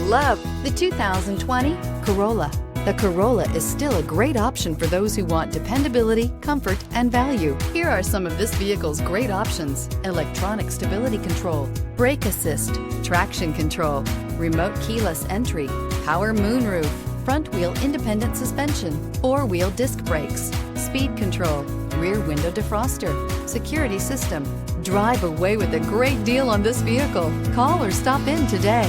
love the 2020 Corolla. The Corolla is still a great option for those who want dependability, comfort, and value. Here are some of this vehicle's great options: electronic stability control, brake assist, traction control, remote keyless entry, power moonroof, front wheel independent suspension, four-wheel disc brakes, speed control, rear window defroster, security system. Drive away with a great deal on this vehicle. Call or stop in today.